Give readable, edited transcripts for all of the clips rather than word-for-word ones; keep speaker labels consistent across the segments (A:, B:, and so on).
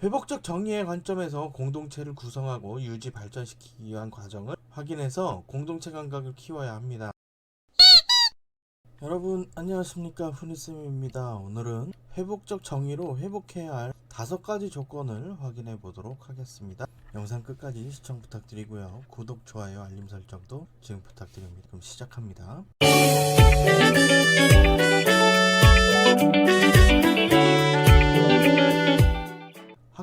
A: 회복적 정의의 관점에서 공동체를 구성하고 유지 발전시키기 위한 과정을 확인해서 공동체 감각을 키워야 합니다. 여러분 안녕하십니까, 훈이쌤입니다. 오늘은 회복적 정의로 회복해야 할 5가지 조건을 확인해 보도록 하겠습니다. 영상 끝까지 시청 부탁드리고요. 구독, 좋아요, 알림 설정도 지금 부탁드립니다. 그럼 시작합니다.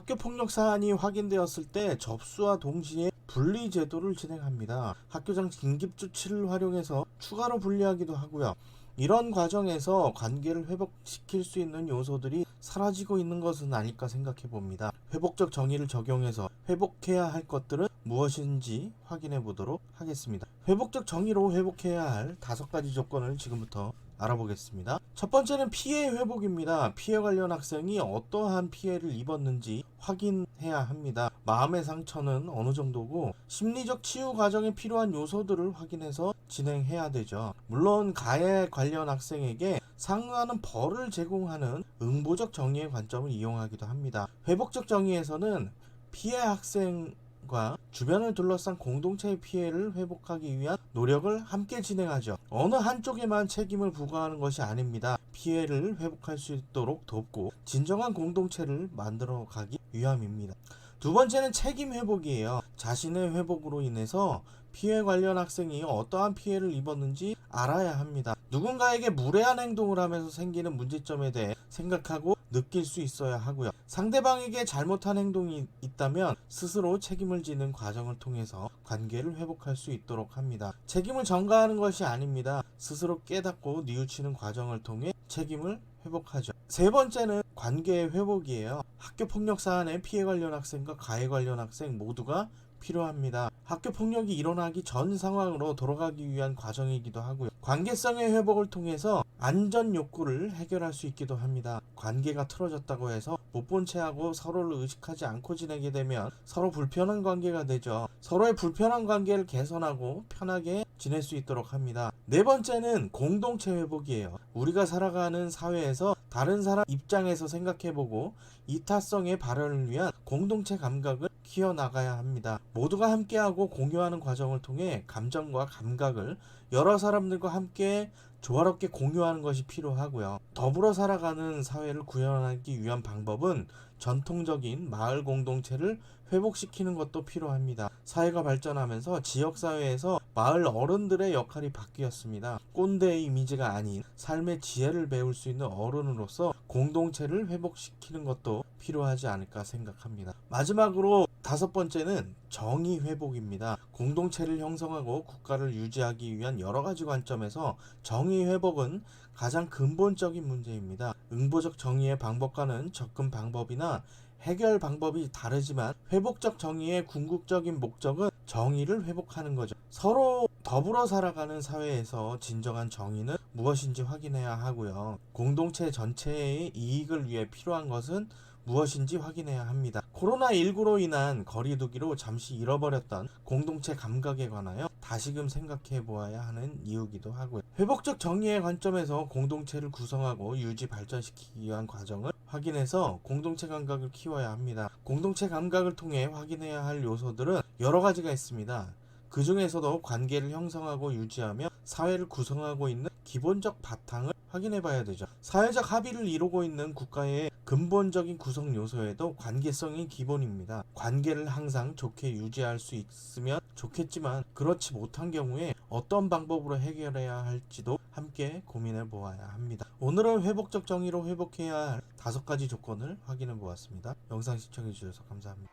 A: 학교폭력 사안이 확인되었을 때 접수와 동시에 분리 제도를 진행합니다. 학교장 긴급조치를 활용해서 추가로 분리하기도 하고요. 이런 과정에서 관계를 회복시킬 수 있는 요소들이 사라지고 있는 것은 아닐까 생각해 봅니다. 회복적 정의를 적용해서 회복해야 할 것들은 무엇인지 확인해 보도록 하겠습니다. 회복적 정의로 회복해야 할 5가지 조건을 지금부터 알아보겠습니다. 첫 번째는 피해 회복입니다. 피해 관련 학생이 어떠한 피해를 입었는지 확인해야 합니다. 마음의 상처는 어느 정도고 심리적 치유 과정에 필요한 요소들을 확인해서 진행해야 되죠. 물론 가해 관련 학생에게 상응하는 벌을 제공하는 응보적 정의의 관점을 이용하기도 합니다. 회복적 정의에서는 피해 학생과 주변을 둘러싼 공동체의 피해를 회복하기 위한 노력을 함께 진행하죠. 어느 한쪽에만 책임을 부과하는 것이 아닙니다. 피해를 회복할 수 있도록 돕고 진정한 공동체를 만들어 가기 위함입니다. 두 번째는 책임 회복이에요. 자신의 회복으로 인해서 피해 관련 학생이 어떠한 피해를 입었는지 알아야 합니다. 누군가에게 무례한 행동을 하면서 생기는 문제점에 대해 생각하고 느낄 수 있어야 하고요. 상대방에게 잘못한 행동이 있다면 스스로 책임을 지는 과정을 통해서 관계를 회복할 수 있도록 합니다. 책임을 전가하는 것이 아닙니다. 스스로 깨닫고 뉘우치는 과정을 통해 책임을 회복하죠. 세 번째는 관계의 회복이에요. 학교 폭력 사안의 피해 관련 학생과 가해 관련 학생 모두가 필요합니다. 학교 폭력이 일어나기 전 상황으로 돌아가기 위한 과정이기도 하고요. 관계성의 회복을 통해서 안전 욕구를 해결할 수 있기도 합니다. 관계가 틀어졌다고 해서 못 본 채하고 서로를 의식하지 않고 지내게 되면 서로 불편한 관계가 되죠. 서로의 불편한 관계를 개선하고 편하게 지낼 수 있도록 합니다. 네 번째는 공동체 회복이에요. 우리가 살아가는 사회에서 다른 사람 입장에서 생각해보고 이타성의 발현을 위한 공동체 감각을 키워나가야 합니다. 모두가 함께하고 공유하는 과정을 통해 감정과 감각을 여러 사람들과 함께 조화롭게 공유하는 것이 필요하고요. 더불어 살아가는 사회를 구현하기 위한 방법은 전통적인 마을 공동체를 회복시키는 것도 필요합니다. 사회가 발전하면서 지역사회에서 마을 어른들의 역할이 바뀌었습니다. 꼰대의 이미지가 아닌 삶의 지혜를 배울 수 있는 어른으로서 공동체를 회복시키는 것도 필요하지 않을까 생각합니다. 마지막으로 5번째는 정의 회복입니다. 공동체를 형성하고 국가를 유지하기 위한 여러 가지 관점에서 정의 회복은 가장 근본적인 문제입니다. 응보적 정의의 방법과는 접근 방법이나 해결 방법이 다르지만 회복적 정의의 궁극적인 목적은 정의를 회복하는 거죠. 서로 더불어 살아가는 사회에서 진정한 정의는 무엇인지 확인해야 하고요. 공동체 전체의 이익을 위해 필요한 것은 무엇인지 확인해야 합니다. 코로나19로 인한 거리두기로 잠시 잃어버렸던 공동체 감각에 관하여 다시금 생각해 보아야 하는 이유기도 하고요. 회복적 정의의 관점에서 공동체를 구성하고 유지 발전시키기 위한 과정을 확인해서 공동체 감각을 키워야 합니다. 공동체 감각을 통해 확인해야 할 요소들은 여러 가지가 있습니다. 그 중에서도 관계를 형성하고 유지하며 사회를 구성하고 있는 기본적 바탕을 확인해 봐야 되죠. 사회적 합의를 이루고 있는 국가의 근본적인 구성 요소에도 관계성이 기본입니다. 관계를 항상 좋게 유지할 수 있으면 좋겠지만 그렇지 못한 경우에 어떤 방법으로 해결해야 할지도 함께 고민해 보아야 합니다. 오늘은 회복적 정의로 회복해야 할 5가지 조건을 확인해 보았습니다. 영상 시청해 주셔서 감사합니다.